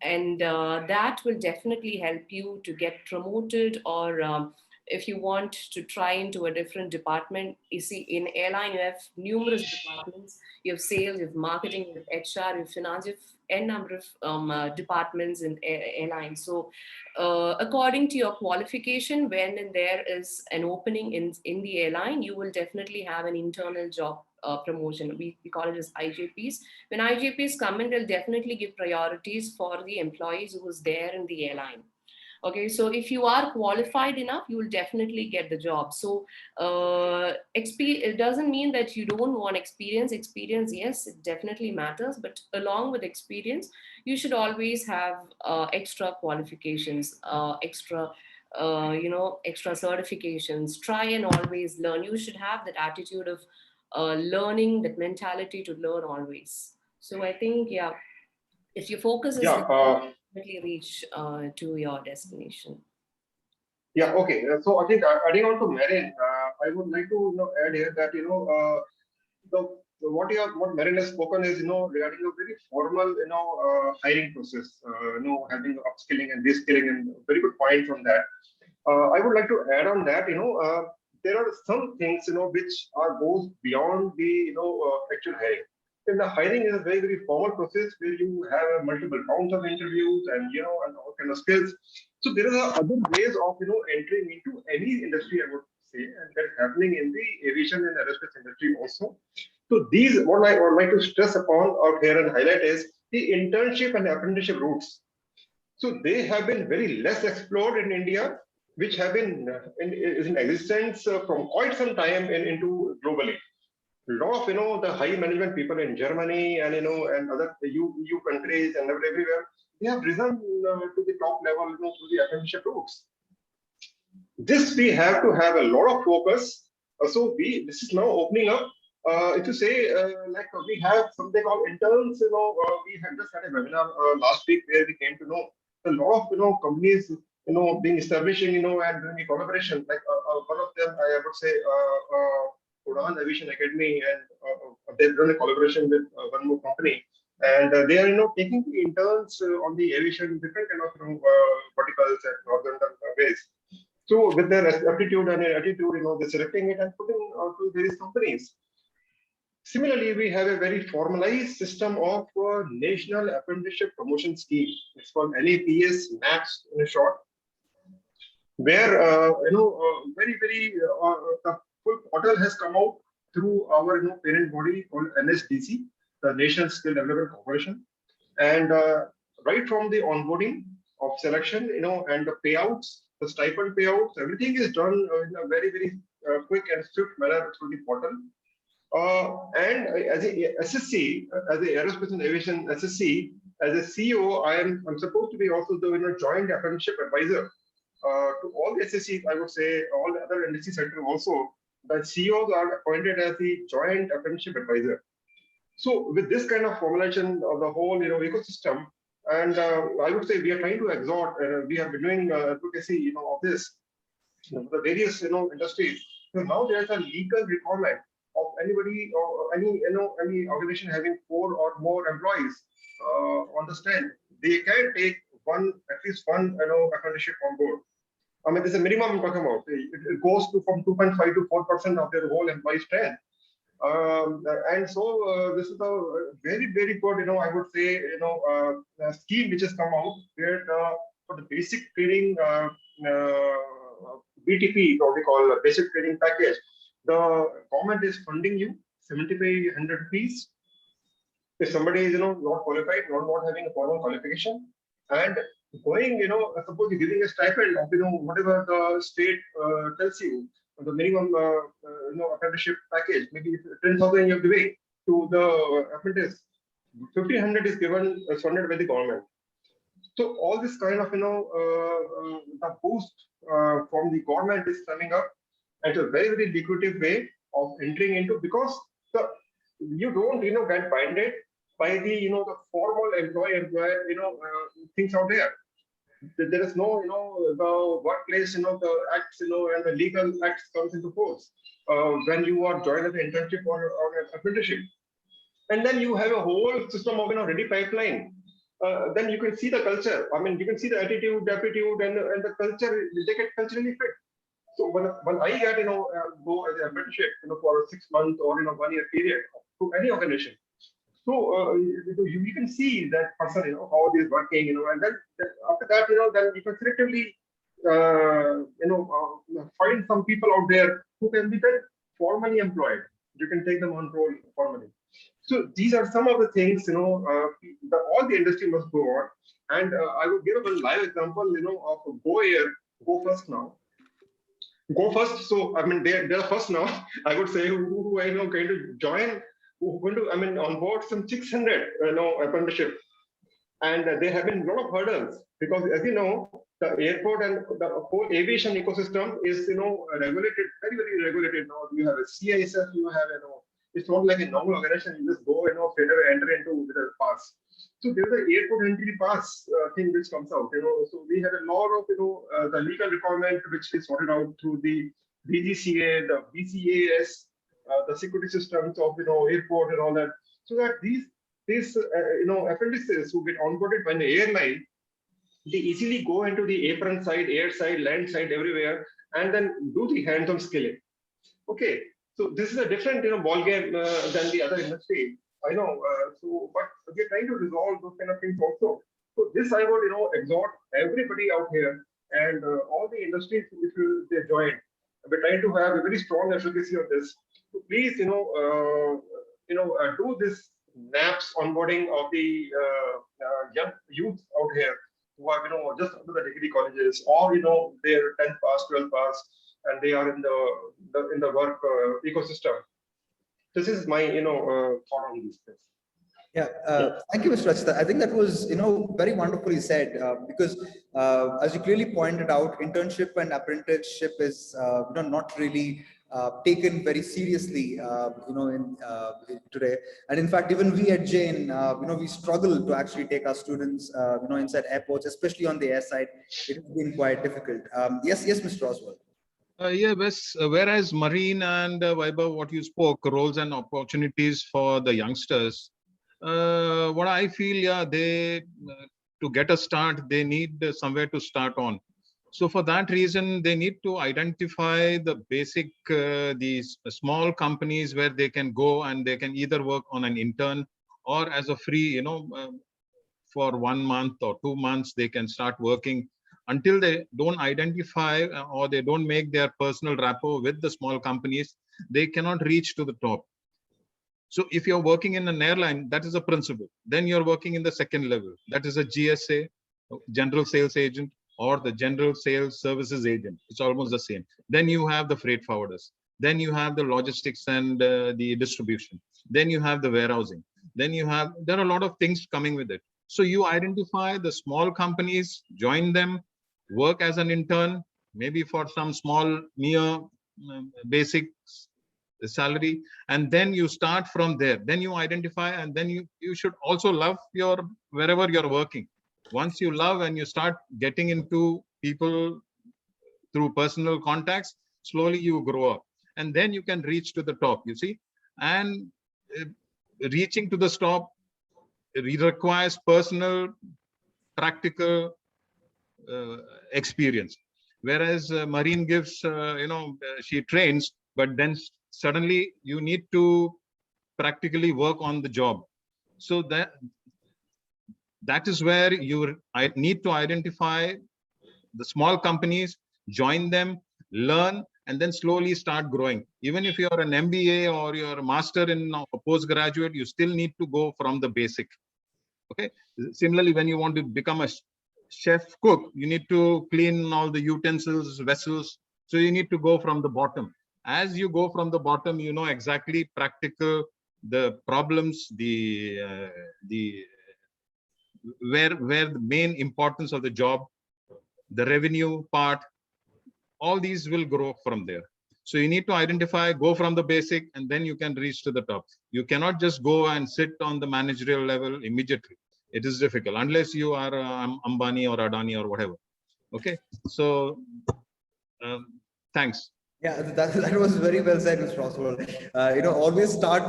and that will definitely help you to get promoted, or if you want to try into a different department. You see, in airline, you have numerous departments. You have sales, you have marketing, you have HR, you have finance, you have n number of departments in airline. So according to your qualification, when there is an opening in the airline, you will definitely have an internal job promotion. We call it as IJPs. When IJPs come in, they'll definitely give priorities for the employees who was there in the airline. Okay, so if you are qualified enough, you will definitely get the job. So it doesn't mean that you don't want experience. Experience, yes, it definitely matters, but along with experience, you should always have extra qualifications, extra certifications. Try and always learn. You should have that attitude of learning, that mentality to learn always. So I think, yeah, if your focus is Yeah. definitely reach to your destination. Yeah, okay. So I think adding on to Marin, I would like to add here that what Marin has spoken is regarding a very formal hiring process, having upskilling and reskilling, and very good point on that. I would like to add on that there are some things which goes beyond the actual hiring. And the hiring is a very formal process where you have multiple rounds of interviews and and all kind of skills. So there are other ways of entering into any industry, I would say, and that is happening in the aviation and aerospace industry also. So these, what I would like to stress upon out here and highlight is the internship and apprenticeship routes. So they have been very less explored in India, which have been is in existence from quite some time into globally. A lot of the high management people in Germany and and other EU countries and everywhere, they have risen to the top level through the apprenticeship routes. This we have to have a lot of focus. So this is now opening up. If you say like we have something called interns, we had just had a webinar last week where we came to know a lot of companies being establishing and doing a collaboration. Like one of them, I would say Udan Aviation Academy, and they've done a collaboration with one more company, and they are taking the interns on the aviation different kind of verticals and horizontal ways. So with their aptitude and attitude, they're selecting it and putting to various companies. Similarly, we have a very formalized system of National Apprenticeship Promotion Scheme. It's called NAPS, MAPS in a short, where very the full portal has come out through our parent body called NSDC, the National Skill Development Corporation, and right from the onboarding of selection, and the payouts, the stipend payouts, everything is done in a very quick and swift manner through the portal. And as a SSC, as a Aerospace and Aviation SSC, as a CEO, I'm supposed to be also the joint apprenticeship advisor to all the SSCs. I would say all the other industry sector also. The CEOs are appointed as the joint apprenticeship advisor. So with this kind of formulation of the whole ecosystem, and I would say we are trying to exhort, we have been doing advocacy of this, the various industries. So now there's a legal requirement of anybody or any organization having 4 or more employees on the stand. They can take at least one apprenticeship on board. I mean, there's a minimum I'm talking about. It goes to from 2.5 to 4% of their whole employee strength. And so this is a very good, I would say, scheme which has come out where for the basic training BTP, what we call a basic training package, the government is funding you 7,500 rupees. If somebody is not qualified, not having a formal qualification, and going suppose you're giving a stipend of whatever the state tells you, the minimum apprenticeship package. Maybe 10,000 you have to pay to the apprentice. 1,500 is given funded by the government. So all this kind of the boost from the government is coming up, and it's a very, very lucrative way of entering into, because you don't get binded by the the formal employer things out there. There is no the workplace the acts and the legal acts comes into force when you are joined as an internship or an apprenticeship, and then you have a whole system of ready pipeline. Then you can see the culture. I mean, you can see the attitude, the aptitude, and the culture. They get culturally fit. So when I get go as an apprenticeship for a 6 month or 1 year period to any organization, so you can see that person how it is working and then after that then you can selectively find some people out there who can be then formally employed. You can take them on roll formally. So these are some of the things all the industry must go on. And I would give a live example of Go Air, Go First now. Go First. So I mean they're first now. I would say who I know going to join, who going to onboard some 600 apprenticeship, and there have been a lot of hurdles because as you know the airport and the whole aviation ecosystem is regulated, very, very regulated now. You have a CISF, you have it's not like a normal organization. You just go straight away enter into with a pass. So there's the airport entry pass thing which comes out. So we had a lot of the legal requirement which is sorted out through the DGCA, the BCAS, the security systems of airport and all that. So that these apprentices who get onboarded by the airline, they easily go into the apron side, air side, land side, everywhere, and then do the hands-on skilling. Okay. So this is a different ball game than the other industry. I know. So, but we're trying to resolve those kind of things also. So this I would exhort everybody out here and all the industries if they join. We're trying to have a very strong advocacy on this. So please do this NAPS onboarding of the young youth out here who are just under the degree colleges or they're 10th pass, 12th pass, and they are in the work ecosystem. This is my thought on this. Yeah, thank you, Mr. Rachita. I think that was very wonderfully said because as you clearly pointed out, internship and apprenticeship is not really taken very seriously in today. And in fact, even we at Jain we struggle to actually take our students inside airports, especially on the air side. It has been quite difficult. Yes, Mr. Oswald. Yeah, whereas Marine and Vaibhav, what you spoke, roles and opportunities for the youngsters, what I feel, yeah, they to get a start, they need somewhere to start on. So for that reason, they need to identify the basic, these small companies where they can go and they can either work on an intern or as a free, for 1 month or 2 months, they can start working. Until they don't identify or they don't make their personal rapport with the small companies, they cannot reach to the top. So if you're working in an airline, that is a principal. Then you're working in the second level. That is a GSA, general sales agent, or the general sales services agent. It's almost the same. Then you have the freight forwarders. Then you have the logistics and the distribution. Then you have the warehousing. Then there are a lot of things coming with it. So you identify the small companies, join them, work as an intern, maybe for some small, near basic salary, and then you start from there. Then you identify, and then you should also love wherever you're working. Once you love and you start getting into people through personal contacts, slowly you grow up, and then you can reach to the top, you see. And reaching to the top, it requires personal, practical experience. Whereas Marine gives, she trains, but then suddenly you need to practically work on the job. So that is where I need to identify the small companies, join them, learn, and then slowly start growing. Even if you're an MBA or you're a master in a postgraduate, you still need to go from the basic. Okay. Similarly, when you want to become a chef cook, you need to clean all the utensils, vessels. So you need to go from the bottom. As you go from the bottom, you know exactly practical, the problems, where the main importance of the job, the revenue part, all these will grow from there. So you need to identify, go from the basic, and then you can reach to the top. You cannot just go and sit on the managerial level immediately. It is difficult unless you are Ambani or Adani or whatever. Okay, so thanks. Yeah, that was very well said, Mr. Oswald. Always start,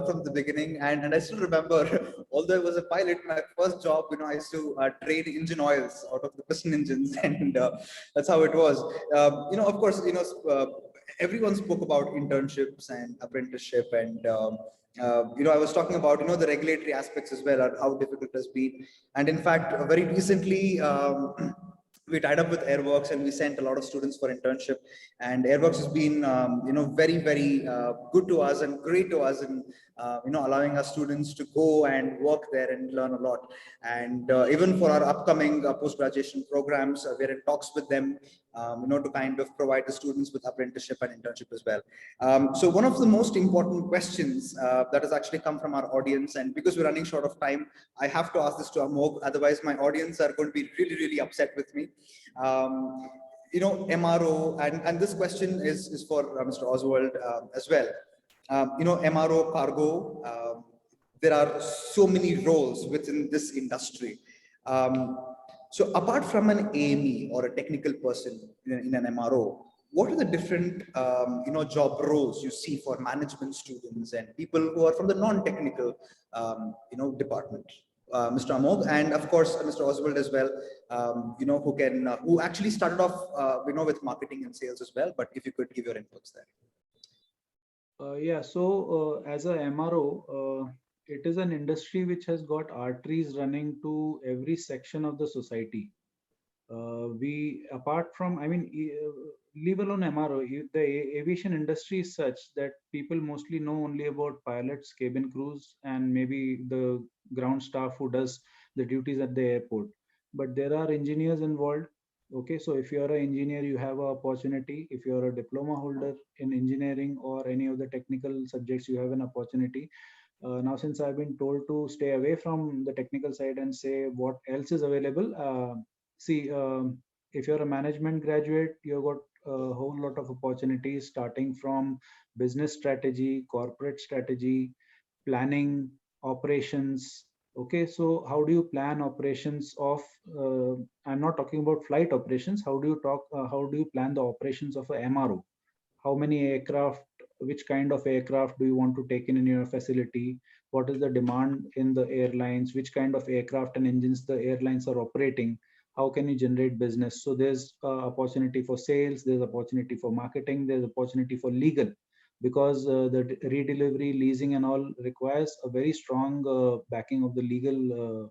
from the beginning. And I still remember, although I was a pilot, my first job, I used to trade engine oils out of the piston engines, and that's how it was. Of course, everyone spoke about internships and apprenticeship, and I was talking about, the regulatory aspects as well, and how difficult it has been. And in fact, very recently, we tied up with Airworks and we sent a lot of students for internship. And Airworks has been, very, very good to us and great to us in, allowing our students to go and work there and learn a lot. And even for our upcoming post-graduation programs, we're in talks with them, to kind of provide the students with apprenticeship and internship as well. So one of the most important questions that has actually come from our audience, and because we're running short of time, I have to ask this to Amog, otherwise my audience are going to be really, really upset with me. MRO, and this question is for Mr. Oswald as well. MRO, cargo, there are so many roles within this industry. So apart from an AME or a technical person in an MRO, what are the different job roles you see for management students and people who are from the non-technical department? Mr. Amog, and of course Mr. Oswald as well, who actually started off with marketing and sales as well, but if you could give your inputs there. Yeah, so as a MRO, it is an industry which has got arteries running to every section of the society. Apart from, leave alone MRO, the aviation industry is such that people mostly know only about pilots, cabin crews, and maybe the ground staff who does the duties at the airport. But there are engineers involved. Okay, so if you're an engineer, you have an opportunity. If you're a diploma holder in engineering or any of the technical subjects, you have an opportunity. Now, since I've been told to stay away from the technical side and say what else is available, if you're a management graduate, you've got a whole lot of opportunities starting from business strategy, corporate strategy, planning, operations. Okay, so how do you plan operations of, I'm not talking about flight operations. How do you plan the operations of a MRO? How many aircraft, which kind of aircraft do you want to take in your facility? What is the demand in the airlines? Which kind of aircraft and engines the airlines are operating? How can you generate business? So there's opportunity for sales, there's opportunity for marketing, there's opportunity for legal, because the redelivery, leasing and all requires a very strong backing of the legal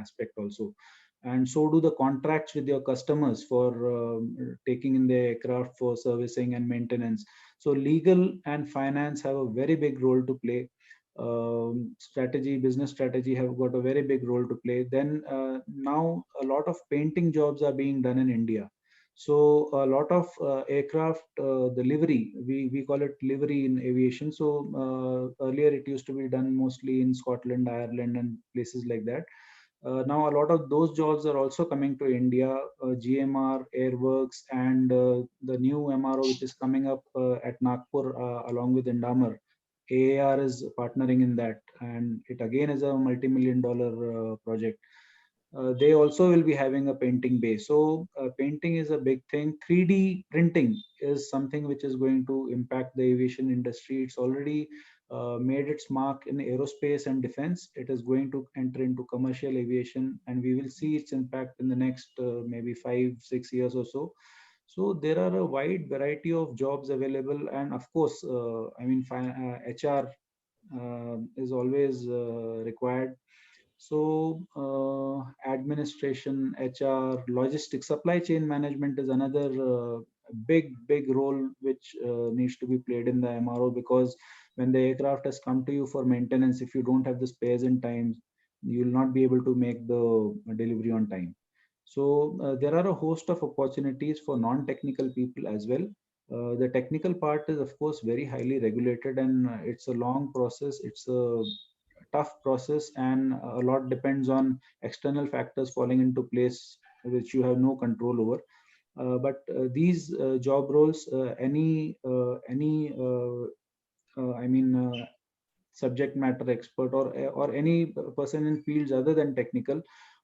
aspect also. And so do the contracts with your customers for taking in the aircraft for servicing and maintenance. So legal and finance have a very big role to play. Strategy, business strategy have got a very big role to play. Then now a lot of painting jobs are being done in India. So a lot of aircraft, the livery, we call it livery in aviation. So earlier it used to be done mostly in Scotland, Ireland and places like that. Now a lot of those jobs are also coming to India, GMR, Airworks, and the new MRO which is coming up at Nagpur along with Indamar. AAR is partnering in that, and it again is a multi-million-dollar project. They also will be having a painting bay. So painting is a big thing. 3D printing is something which is going to impact the aviation industry. It's already made its mark in aerospace and defense. It is going to enter into commercial aviation, and we will see its impact in the next maybe 5-6 years or so. So there are a wide variety of jobs available, and of course, HR is always required. So administration, HR, logistics, supply chain management is another big role which needs to be played in the MRO, because when the aircraft has come to you for maintenance, if you don't have the spares in time, you will not be able to make the delivery on time. So there are a host of opportunities for non-technical people as well. The technical part is of course very highly regulated, and it's a long process. It's a tough process, and a lot depends on external factors falling into place which you have no control over. But these job roles, I mean, subject matter expert or any person in fields other than technical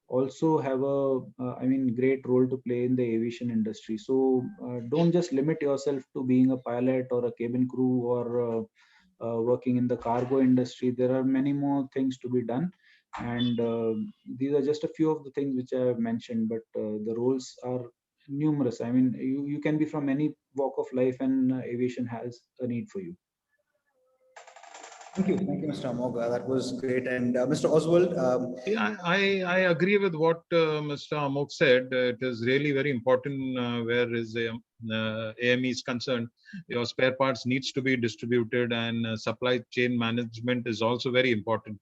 also have a I mean great role to play in the aviation industry. So don't just limit yourself to being a pilot or a cabin crew or working in the cargo industry. There are many more things to be done, and these are just a few of the things which I have mentioned, but the roles are numerous. I mean, you can be from any walk of life, and aviation has a need for you. Thank you, Mr. Amog. That was great. And Mr. Oswald. Yeah, I agree with what Mr. Amok said. It is really very important where is AME is concerned. Your spare parts needs to be distributed, and supply chain management is also very important.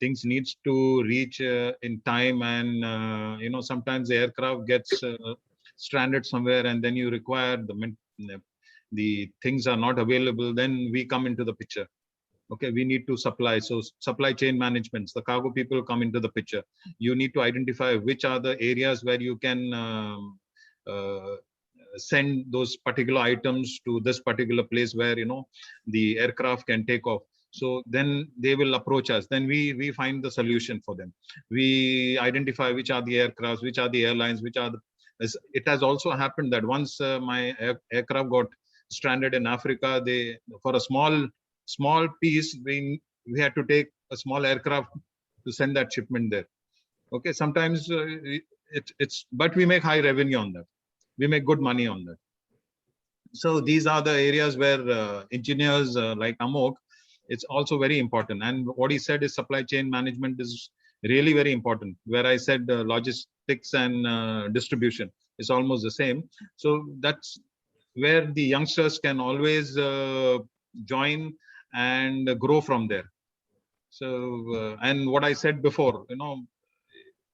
Things needs to reach in time, and sometimes the aircraft gets stranded somewhere, and then you require the things are not available. Then we come into the picture. Okay, we need to supply. So supply chain management, the cargo people come into the picture. You need to identify which are the areas where you can send those particular items to this particular place where the aircraft can take off. So then they will approach us. Then we find the solution for them. We identify which are the aircrafts, which are the airlines, which are the. It has also happened that once my aircraft got stranded in Africa, they for a small piece, we had to take a small aircraft to send that shipment there. Okay, sometimes but we make high revenue on that. We make good money on that. So these are the areas where engineers like Amok, it's also very important. And what he said is supply chain management is really very important. Where I said logistics and distribution is almost the same. So that's where the youngsters can always join and grow from there. So and what I said before,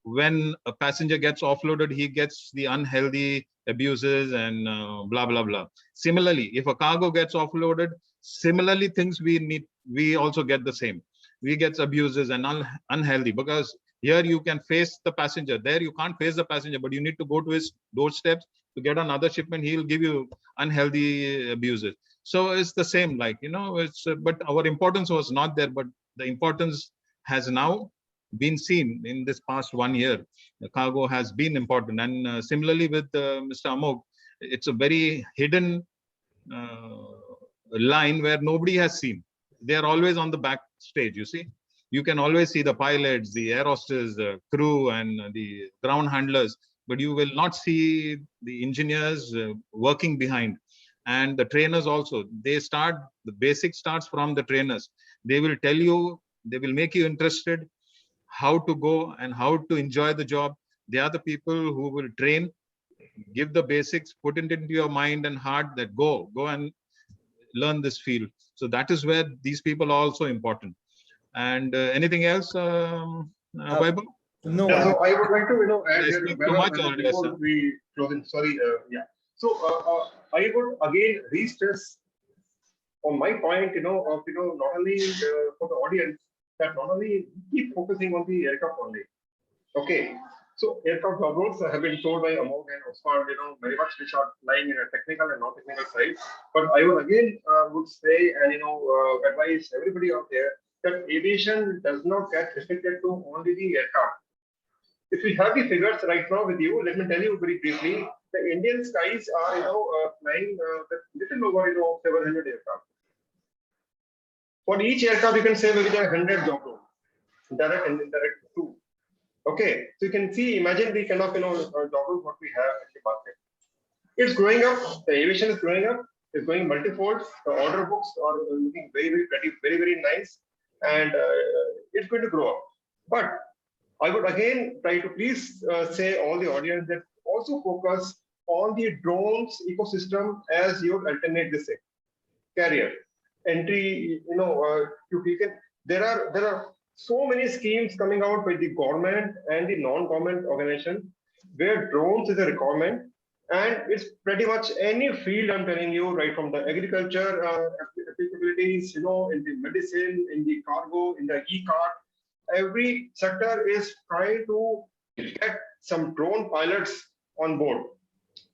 when a passenger gets offloaded, he gets the unhealthy abuses and blah blah blah. Similarly, if a cargo gets offloaded, similarly things we also get the same. We get abuses and unhealthy, because here you can face the passenger, there you can't face the passenger, but you need to go to his doorsteps to get another shipment. He'll give you unhealthy abuses. So it's the same, like but our importance was not there, but the importance has now been seen in this past 1 year. The cargo has been important, and similarly with Mr. Amog, it's a very hidden line where nobody has seen. They are always on the backstage. You see, you can always see the pilots, the air hostess, the crew, and the ground handlers, but you will not see the engineers working behind. And the trainers also, the basic starts from the trainers. They will tell you, they will make you interested how to go and how to enjoy the job. They are the people who will train, give the basics, put it into your mind and heart that go and learn this field. So that is where these people are also important. And anything else, Vaibhav? No, yeah, so I would like to add I here speak too much before we close in. Sorry, yeah. So I would again re-stress on my point, of not only for the audience, that not only keep focusing on the aircraft only. Okay, so aircraft job roles have been told by Amog and Osman, very much which are lying in a technical and non-technical side. But I would again would say and advise everybody out there that aviation does not get restricted to only the aircraft. If we have the figures right now with you, let me tell you very briefly. The Indian skies are flying little over 700 aircraft. For each aircraft, you can say maybe there are 100 job roles, direct and indirect too. Okay, so you can see, imagine the kind of job roles what we have in the market. It's growing up. The aviation is growing up. It's going multifold. The order books are looking very, very pretty, very, very nice, and it's going to grow up. But I would again try to please say all the audience that also focus on the drones ecosystem as your alternate this carrier entry. You can. There are so many schemes coming out by the government and the non-government organization. where drones is a requirement, and it's pretty much any field, I'm telling you, right from the agriculture applicabilities, in the medicine, in the cargo, in the e-cart, every sector is trying to get some drone pilots on board.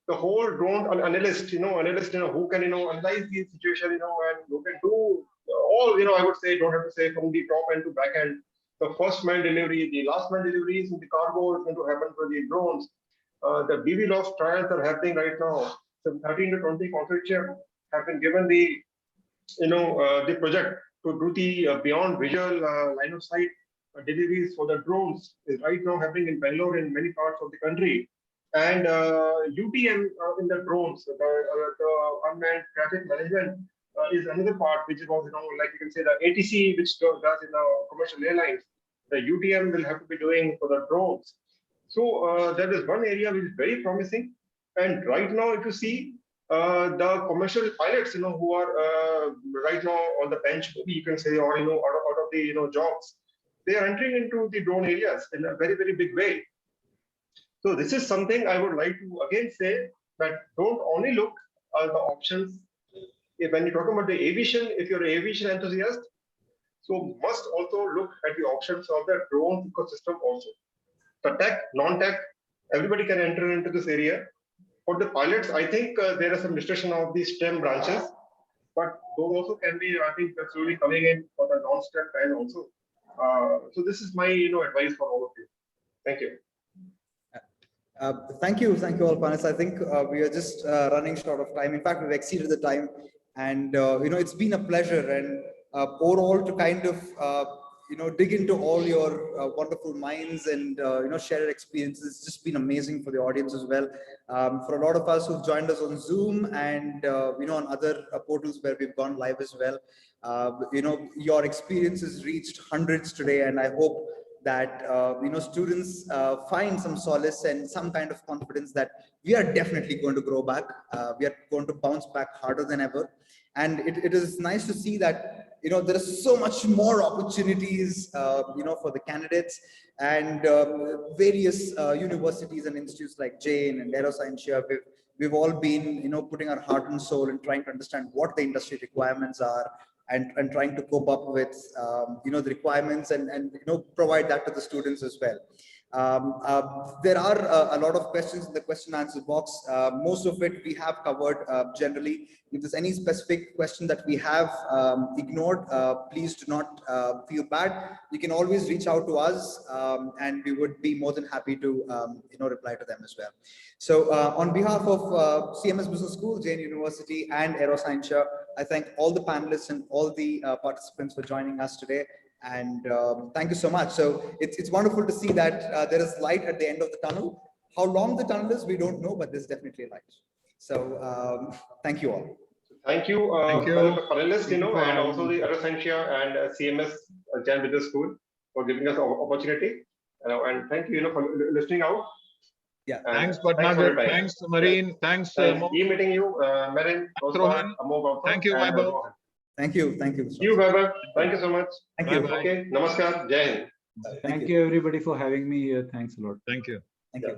The whole drone analyst, who can, analyze the situation, and who can do all, I would say, don't have to say from the top end to back end. The first mile delivery, the last mile deliveries in the cargo is going to happen for the drones. The BVLOS trials are happening right now. Some 13 to 20 consortia have been given the, the project to do the beyond visual line of sight deliveries for the drones is right now happening in Bangalore in many parts of the country. And UTM in the drones, the unmanned traffic management is another part, which was, like you can say the ATC, which does in commercial airlines. The UTM will have to be doing for the drones. So that is one area which is very promising. And right now, if you see the commercial pilots, who are right now on the bench, maybe you can say, or out of the jobs, they are entering into the drone areas in a very, very big way. So this is something I would like to again say, that don't only look at the options. When you talk about the aviation, if you're an aviation enthusiast, so must also look at the options of the drone ecosystem also. The tech, non-tech, everybody can enter into this area. For the pilots, I think there is some restriction of the STEM branches, but those also can be, I think, that's really coming in for the non-STEM band also. So this is my, advice for all of you. Thank you. Thank you all panelists. I think we are just running short of time. In fact, we've exceeded the time, and it's been a pleasure and overall to kind of dig into all your wonderful minds and share your experiences. It's just been amazing for the audience as well. For a lot of us who've joined us on Zoom and on other portals where we've gone live as well, your experiences reached hundreds today, and I hope that students find some solace and some kind of confidence that we are definitely going to grow back. We are going to bounce back harder than ever. And it is nice to see that there is so much more opportunities for the candidates, and various universities and institutes like Jain and Aeroscientia. We've all been putting our heart and soul in trying to understand what the industry requirements are, and trying to cope up with the requirements and provide that to the students as well. There are a lot of questions in the question and answer box. Most of it we have covered generally. If there's any specific question that we have ignored, please do not feel bad. You can always reach out to us, and we would be more than happy to reply to them as well. So on behalf of CMS Business School, Jain University and Aeroscientia, I thank all the panelists and all the participants for joining us today. And thank you so much. So it's wonderful to see that there is light at the end of the tunnel. How long the tunnel is, we don't know, but there's definitely a light. So thank you all. Thank you, the panelists, and also the Aeroscientia and CMS Jain Business School for giving us the opportunity. And thank you, for listening out. Yeah. Thanks, Bhatnagar. Thanks, Marine. Yeah. Thanks, meeting you, Marine. Rohan. Thank you, Vaibhav. Thank you. Thank you. You, Vaibhav. Thank you so much. Thank you. Okay. Namaskar. Jai Hind. Thank you, everybody, for having me here. Thanks a lot. Thank you. Thank you.